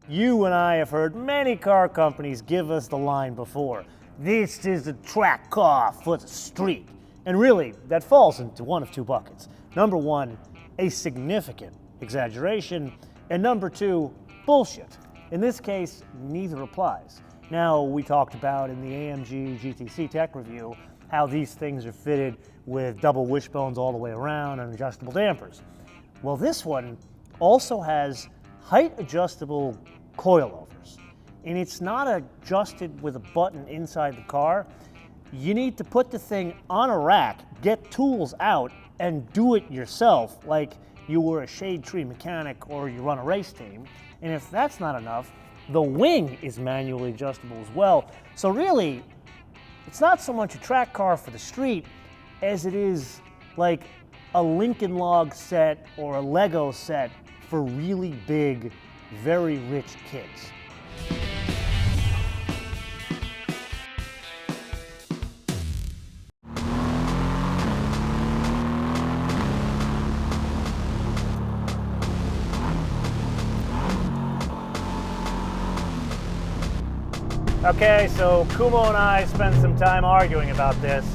You and I have heard many car companies give us the line before. This is a track car for the street. And really, that falls into one of two buckets. Number one, a significant exaggeration, and number two, bullshit. In this case, neither applies. Now, we talked about in the AMG GT tech review how these things are fitted with double wishbones all the way around and adjustable dampers. Well, this one also has height adjustable coilovers, and it's not adjusted with a button inside the car. You need to put the thing on a rack, get tools out, and do it yourself like you were a shade tree mechanic or you run a race team. And if that's not enough, the wing is manually adjustable as well. So really, it's not so much a track car for the street as it is like a Lincoln Log set or a Lego set for really big, very rich kids. Okay, so Kumo and I spent some time arguing about this.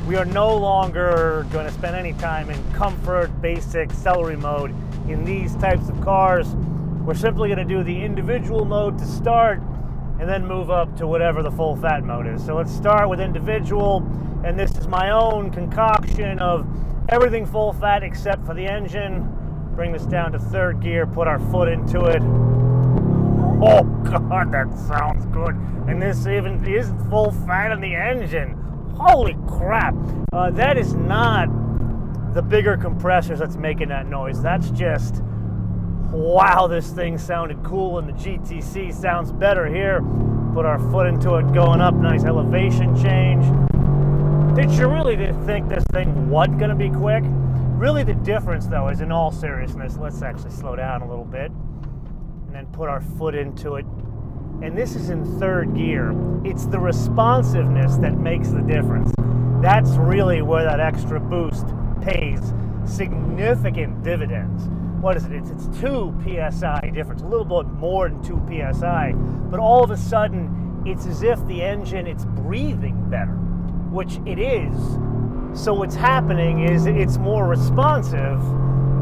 We are no longer going to spend any time in comfort, basic, celery mode in these types of cars. We're simply going to do the individual mode to start and then move up to whatever the full fat mode is. So let's start with individual, and this is my own concoction of everything full fat except for the engine. Bring this down to third gear, put our foot into it. Oh God, that sounds good. And this even isn't full fat in the engine. Holy crap. That is not the bigger compressors that's making that noise. That's just, wow, this thing sounded cool, and the GTC sounds better here. Put our foot into it, going up, nice elevation change. Did you really think this thing wasn't gonna be quick? Really the difference though is, in all seriousness, let's actually slow down a little bit and then put our foot into it. And this is in third gear. It's the responsiveness that makes the difference. That's really where that extra boost pays significant dividends. What is it? It's 2 PSI difference, a little bit more than 2 PSI, but all of a sudden, it's as if the engine, it's breathing better, which it is. So what's happening is it's more responsive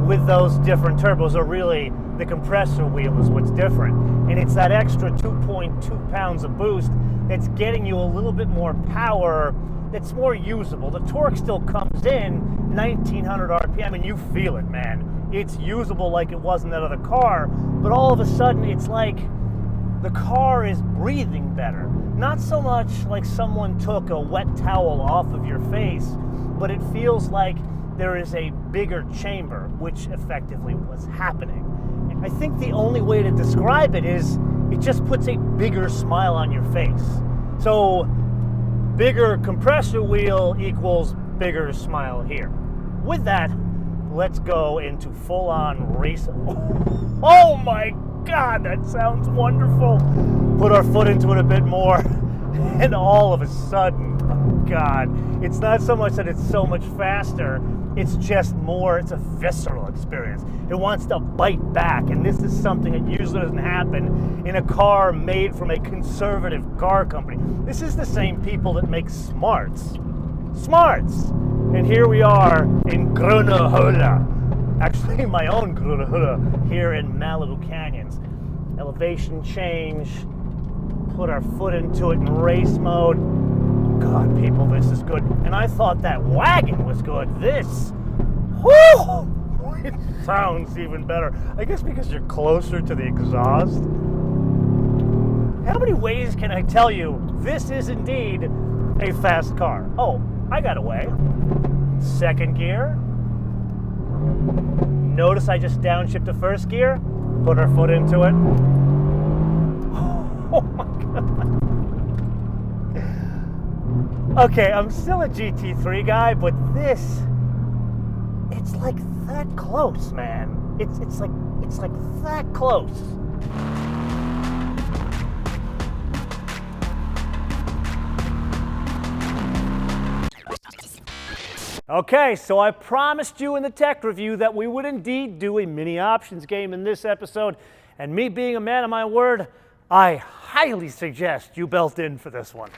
with those different turbos, or really the compressor wheel is what's different. And it's that extra 2.2 pounds of boost that's getting you a little bit more power that's more usable. The torque still comes in 1900 RPM and you feel it, man. It's usable like it was in that other car, but all of a sudden it's like the car is breathing better. Not so much like someone took a wet towel off of your face, but it feels like there is a bigger chamber, which effectively was happening. I think the only way to describe it is it just puts a bigger smile on your face. So bigger compressor wheel equals bigger smile here. With that, let's go into full-on race. Oh my God, that sounds wonderful. Put our foot into it a bit more, and all of a sudden, oh God, it's not so much that it's so much faster, it's just more, it's a visceral experience. It wants to bite back, and this is something that usually doesn't happen in a car made from a conservative car company. This is the same people that make Smarts. And here we are in Groningen. Actually, my own Groningen here in Malibu Canyons. Elevation change, put our foot into it in race mode. God, people, this is good. And I thought that wagon was good. This, whoo, it sounds even better. I guess because you're closer to the exhaust. How many ways can I tell you this is indeed a fast car? Oh, I got away. Second gear. Notice I just downshift to first gear. Put our foot into it. Oh my God. Okay, I'm still a GT3 guy, but this, it's like that close, man. It's like that close. Okay, so I promised you in the tech review that we would indeed do a mini options game in this episode, And me being a man of my word, I highly suggest you belt in for this one.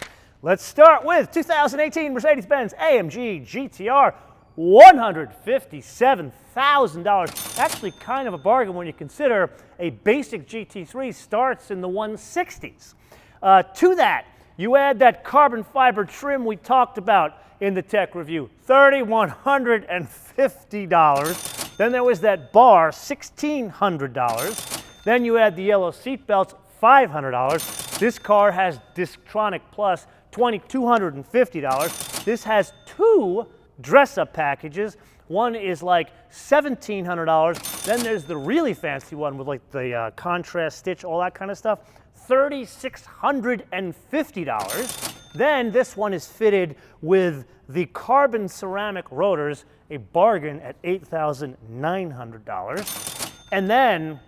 Let's start with 2018 Mercedes-Benz AMG GT-R, $157,000. Actually kind of a bargain when you consider a basic GT3 starts in the 160s. To that, you add that carbon fiber trim we talked about in the tech review, $3,150. Then there was that bar, $1,600. Then you add the yellow seat belts, $500. This car has Distronic Plus, $2,250. This has two dress-up packages. One is like $1,700. Then there's the really fancy one with like the contrast stitch, all that kind of stuff, $3,650. Then this one is fitted with the carbon ceramic rotors, a bargain at $8,900. And then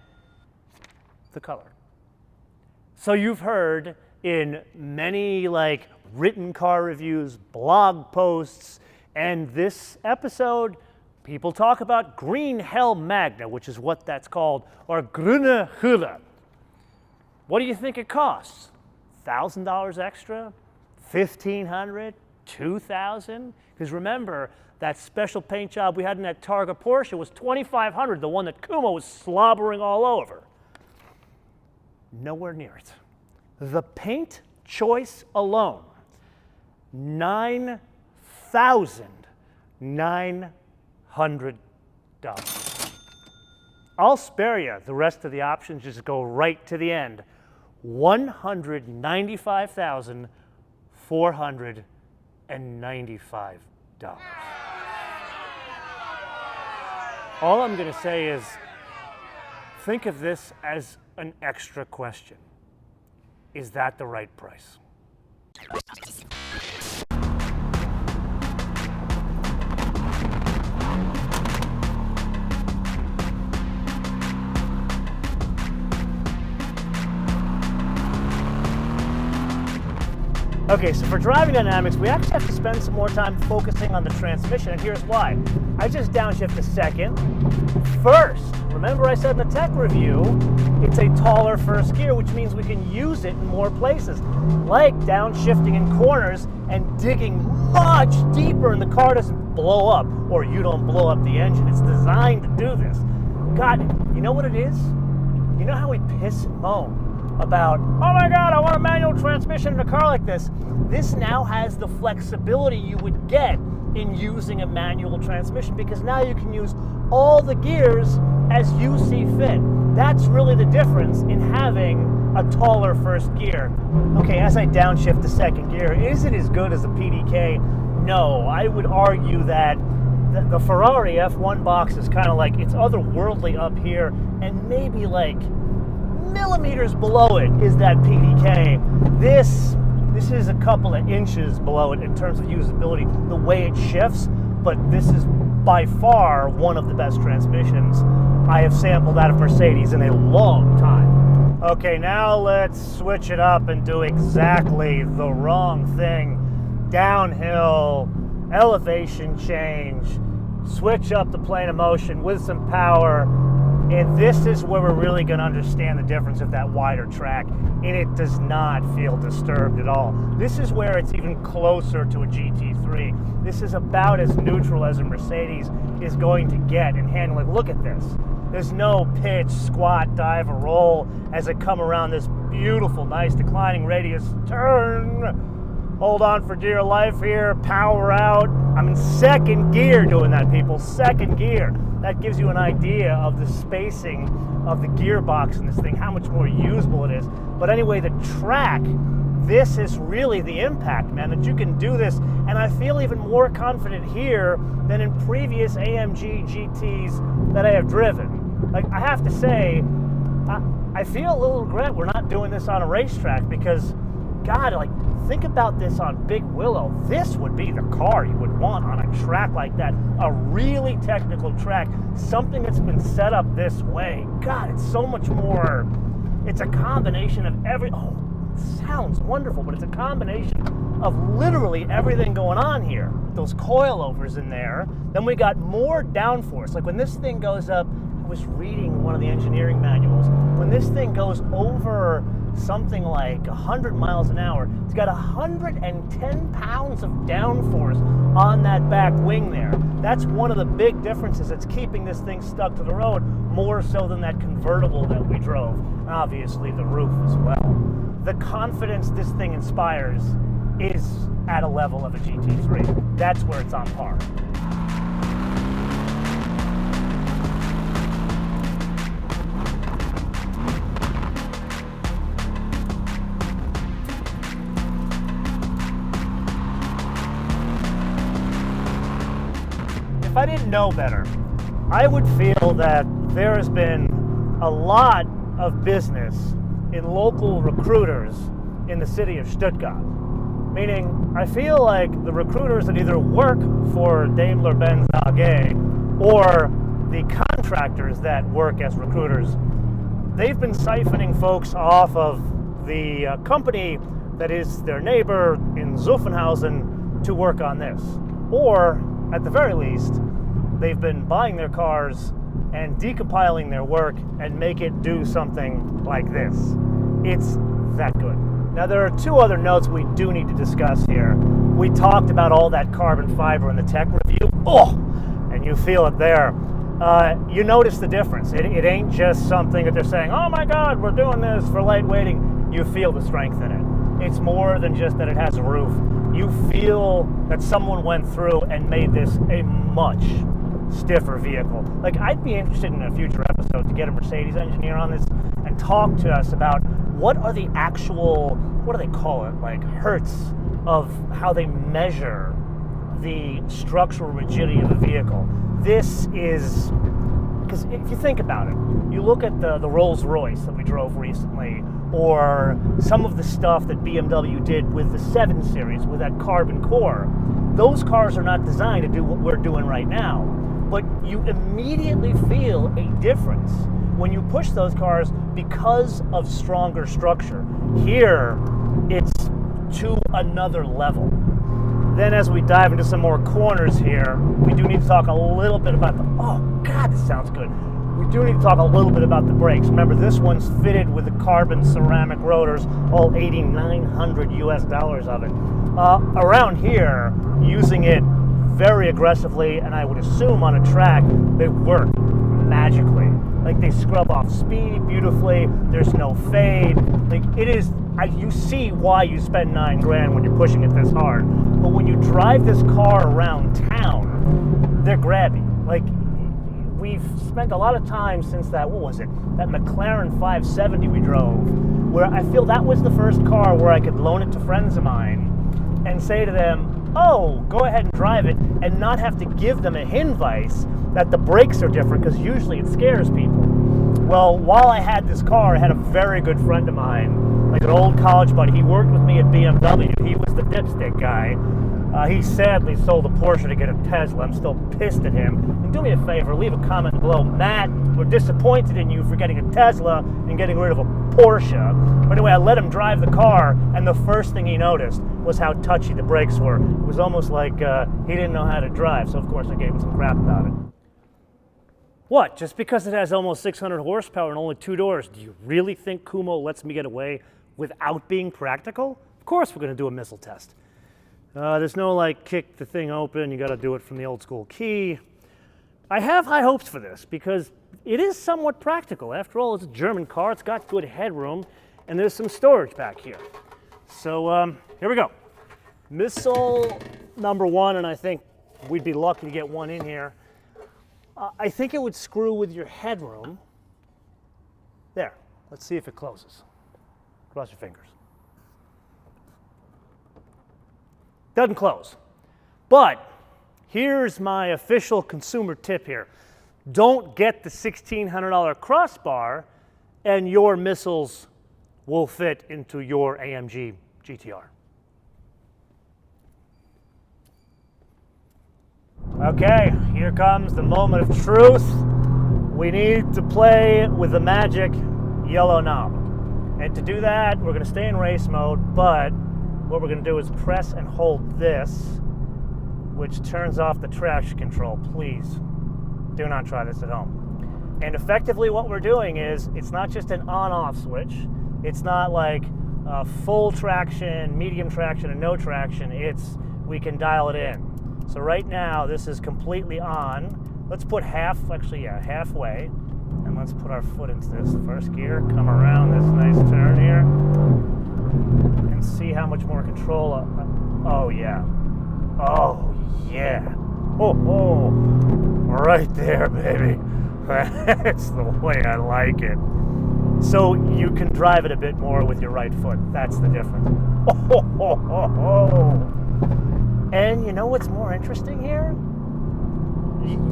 the color. So you've heard in many like written car reviews, blog posts, and this episode, people talk about Green Hell Magna, which is what that's called, or Grüne Hölle. What do you think it costs? $1,000 extra? $1,500? $2,000? Because remember, that special paint job we had in that Targa Porsche was $2,500, the one that Kumo was slobbering all over. Nowhere near it. The paint choice alone, $9,900. I'll spare you the rest of the options, just go right to the end. $195,495. All I'm going to say is, think of this as an extra question. Is that the right price? Okay, so for driving dynamics, we actually have to spend some more time focusing on the transmission, and here's why. I just downshift a second. First, remember I said in the tech review, it's a taller first gear, which means we can use it in more places, like downshifting in corners and digging much deeper and the car doesn't blow up, or you don't blow up the engine. It's designed to do this. God, you know what it is? You know how we piss and moan about, oh my God, I want a manual transmission in a car like this. This now has the flexibility you would get in using a manual transmission, because now you can use all the gears as you see fit. That's really the difference in having a taller first gear. Okay, as I downshift the second gear, is it as good as the PDK? No, I would argue that the Ferrari F1 box is kind of like, it's otherworldly up here, and maybe like millimeters below it is that PDK. This is a couple of inches below it in terms of usability, the way it shifts, but this is by far one of the best transmissions I have sampled out of Mercedes in a long time. Okay, now let's switch it up and do exactly the wrong thing. Downhill, elevation change, switch up the plane of motion with some power. And this is where we're really going to understand the difference of that wider track, and it does not feel disturbed at all. This is where it's even closer to a GT3. This is about as neutral as a Mercedes is going to get in handling. Look at this. There's no pitch, squat, dive, or roll as I come around this beautiful, nice declining radius turn. Hold on for dear life here, power out. I'm in second gear doing that, people, second gear. That gives you an idea of the spacing of the gearbox in this thing, how much more usable it is. But anyway, the track, this is really the impact, man, that you can do this. And I feel even more confident here than in previous AMG GTs that I have driven. Like, I have to say, I feel a little regret we're not doing this on a racetrack, because, God, like, think about this on Big Willow. This would be the car you would want on a track like that. A really technical track. Something that's been set up this way. God, it's so much more. It's a combination of oh, it sounds wonderful, but it's a combination of literally everything going on here. Those coilovers in there. Then we got more downforce. Like when this thing goes up, was reading one of the engineering manuals. When this thing goes over something like 100 miles an hour, it's got 110 pounds of downforce on that back wing there. That's one of the big differences that's keeping this thing stuck to the road, more so than that convertible that we drove. Obviously the roof as well. The confidence this thing inspires is at a level of a GT3. That's where it's on par. If I didn't know better, I would feel that there has been a lot of business in local recruiters in the city of Stuttgart. Meaning, I feel like the recruiters that either work for Daimler-Benz AG or the contractors that work as recruiters, they've been siphoning folks off of the company that is their neighbor in Zuffenhausen to work on this. Or, at the very least, they've been buying their cars and decompiling their work and make it do something like this. It's that good. Now, there are two other notes we do need to discuss here. We talked about all that carbon fiber in the tech review. Oh, and you feel it there. You notice the difference. It ain't just something that they're saying, oh my God, we're doing this for lightweighting. You feel the strength in it. It's more than just that it has a roof. You feel that someone went through and made this a much stiffer vehicle. Like, I'd be interested in a future episode to get a Mercedes engineer on this and talk to us about what are the actual, what do they call it, like hertz of how they measure the structural rigidity of the vehicle. This is, because if you think about it, you look at the Rolls Royce that we drove recently, or some of the stuff that BMW did with the 7 Series with that carbon core. Those cars are not designed to do what we're doing right now, but you immediately feel a difference when you push those cars because of stronger structure. Here, it's to another level. Then as we dive into some more corners here, we do need to talk a little bit about the, oh God, this sounds good. We do need to talk a little bit about the brakes. Remember, this one's fitted with the carbon ceramic rotors, all $8,900 US of it. Around here, using it very aggressively, and I would assume on a track, they work magically. Like, they scrub off speed beautifully, there's no fade. Like, it is, you see why you spend $9 grand when you're pushing it this hard. But when you drive this car around town, they're grabby. Like, we've spent a lot of time since that, what was it? That McLaren 570 we drove, where I feel that was the first car where I could loan it to friends of mine and say to them, oh, go ahead and drive it, and not have to give them a Hinweis that the brakes are different, because usually it scares people. Well, while I had this car, I had a very good friend of mine, like an old college buddy. He worked with me at BMW. He was the dipstick guy. He sadly sold a Porsche to get a Tesla. I'm still pissed at him. And do me a favor, leave a comment below. Matt, we're disappointed in you for getting a Tesla and getting rid of a Porsche. But anyway, I let him drive the car, and the first thing he noticed was how touchy the brakes were. It was almost like he didn't know how to drive, so of course I gave him some crap about it. What, just because it has almost 600 horsepower and only 2 doors, do you really think Kumo lets me get away without being practical? Of course we're going to do a missile test. There's no, like, kick the thing open, you got to do it from the old school key. I have high hopes for this because it is somewhat practical. After all, it's a German car, it's got good headroom, and there's some storage back here. So here we go. Missile number 1, and I think we'd be lucky to get one in here. I think it would screw with your headroom. There, let's see if it closes. Cross your fingers. Doesn't close. But here's my official consumer tip here. Don't get the $1,600 crossbar and your missiles will fit into your AMG GT-R. Okay, here comes the moment of truth. We need to play with the magic yellow knob. And to do that, we're going to stay in race mode, but what we're going to do is press and hold this, which turns off the traction control. Please do not try this at home. And effectively what we're doing is, it's not just an on-off switch. It's not like full traction, medium traction, and no traction. We can dial it in. So right now, this is completely on. Let's put halfway. And let's put our foot into this first gear, come around this nice turn here, and see how much more control. Oh yeah. Oh yeah. Oh, right there, baby. That's the way I like it. So you can drive it a bit more with your right foot. That's the difference. And you know what's more interesting here?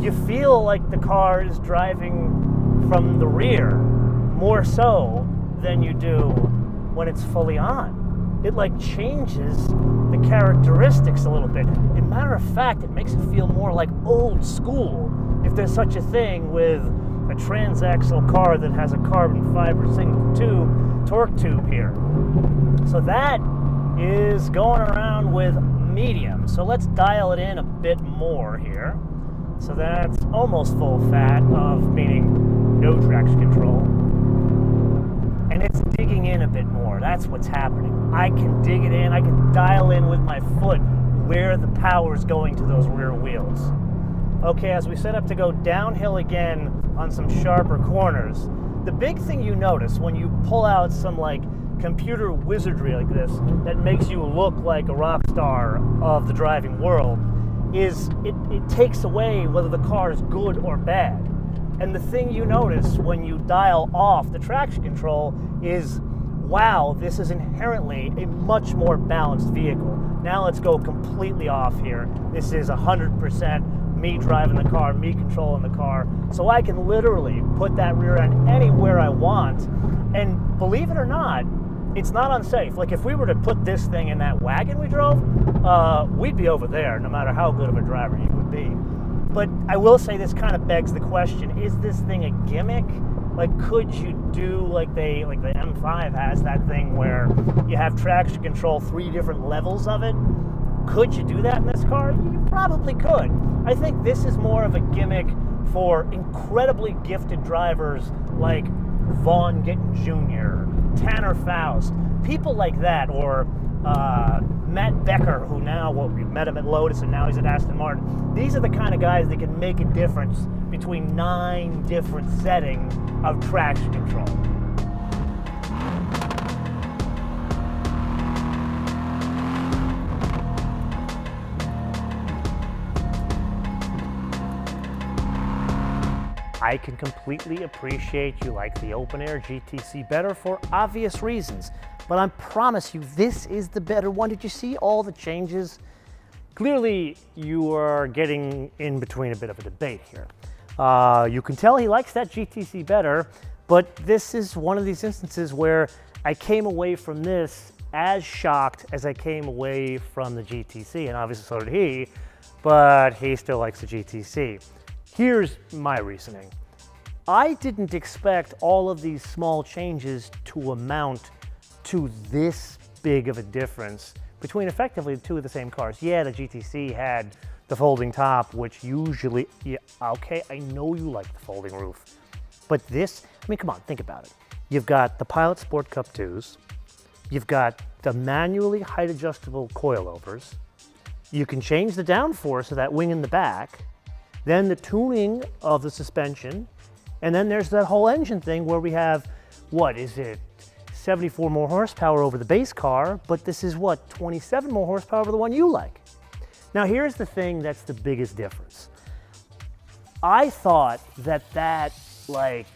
You feel like the car is driving from the rear more so than you do when it's fully on. It like changes the characteristics a little bit. As a matter of fact, it makes it feel more like old school, if there's such a thing, with a transaxle car that has a carbon fiber single tube torque tube here. So that is going around with medium. So let's dial it in a bit more here. So that's almost full fat, meaning no traction control. And it's digging in a bit more. That's what's happening. I can dig it in. I can dial in with my foot where the power is going to those rear wheels. Okay, as we set up to go downhill again on some sharper corners, the big thing you notice when you pull out some like computer wizardry like this that makes you look like a rock star of the driving world is it takes away whether the car is good or bad. And the thing you notice when you dial off the traction control is, wow, this is inherently a much more balanced vehicle. Now let's go completely off here. This is 100% me driving the car, me controlling the car. So I can literally put that rear end anywhere I want. And believe it or not, it's not unsafe. Like if we were to put this thing in that wagon we drove, we'd be over there no matter how good of a driver you would be. But I will say this kind of begs the question, is this thing a gimmick? Like could you do like the M5 has that thing where you have traction control, 3 different levels of it? Could you do that in this car? You probably could. I think this is more of a gimmick for incredibly gifted drivers like Vaughn Gittin Jr., Tanner Faust, people like that, or Matt Becker, who now, we met him at Lotus and now he's at Aston Martin. These are the kind of guys that can make a difference between 9 different settings of traction control. I can completely appreciate you like the open air GTC better for obvious reasons, but I promise you this is the better one. Did you see all the changes? Clearly you are getting in between a bit of a debate here. You can tell he likes that GTC better, but this is one of these instances where I came away from this as shocked as I came away from the GTC, and obviously so did he, but he still likes the GTC. Here's my reasoning. I didn't expect all of these small changes to amount to this big of a difference between effectively 2 of the same cars. Yeah, the GTC had the folding top, which usually, yeah, okay, I know you like the folding roof, but this, I mean, come on, think about it. You've got the Pilot Sport Cup 2s, you've got the manually height adjustable coilovers, you can change the downforce of that wing in the back, then the tuning of the suspension, and then there's that whole engine thing where we have, what is it, 74 more horsepower over the base car, but this is what, 27 more horsepower over the one you like. Now here's the thing that's the biggest difference. I thought that like,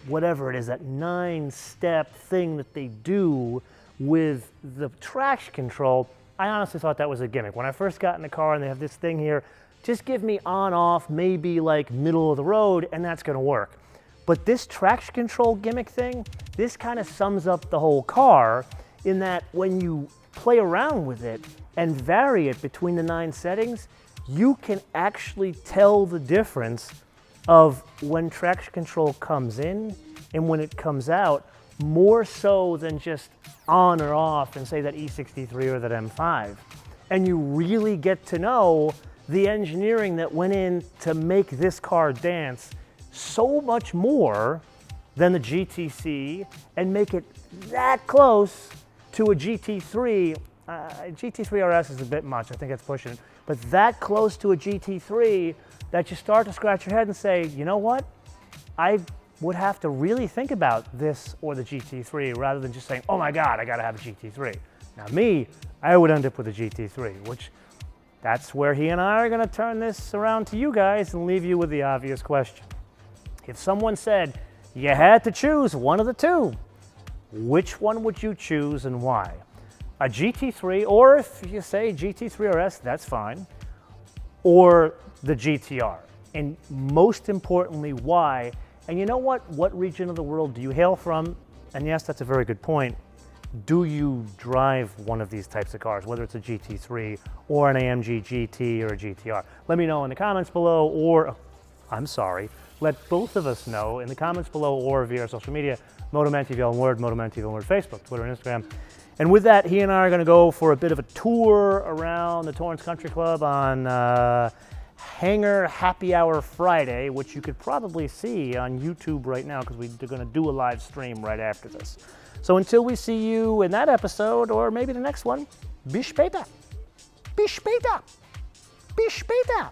whatever it is, that 9-step thing that they do with the traction control, I honestly thought that was a gimmick. When I first got in the car and they have this thing here, just give me on, off, maybe like middle of the road, and that's gonna work. But this traction control gimmick thing, this kind of sums up the whole car in that when you play around with it and vary it between the 9 settings, you can actually tell the difference of when traction control comes in and when it comes out, more so than just on or off and say that E63 or that M5. And you really get to know the engineering that went in to make this car dance so much more than the GTC and make it that close to a GT3. GT3 RS is a bit much, I think that's pushing it, but that close to a GT3 that you start to scratch your head and say, you know what? I would have to really think about this or the GT3 rather than just saying, oh my God, I gotta have a GT3. Now me, I would end up with a GT3, which that's where he and I are gonna turn this around to you guys and leave you with the obvious question. If someone said you had to choose one of the two, which one would you choose and why? A GT3, or if you say GT3 RS, that's fine, or the GT-R. And most importantly, why? And you know what? What region of the world do you hail from? And yes, that's a very good point. Do you drive one of these types of cars, whether it's a GT3 or an AMG GT or a GT-R? Let me know in the comments below, or, I'm sorry, let both of us know in the comments below or via our social media, MotoManTV on Word, MotoManTV on Word, Facebook, Twitter, and Instagram. And with that, he and I are going to go for a bit of a tour around the Torrance Country Club on Hangar Happy Hour Friday, which you could probably see on YouTube right now because we're going to do a live stream right after this. So until we see you in that episode, or maybe the next one, bis später. Bis später. Bis später.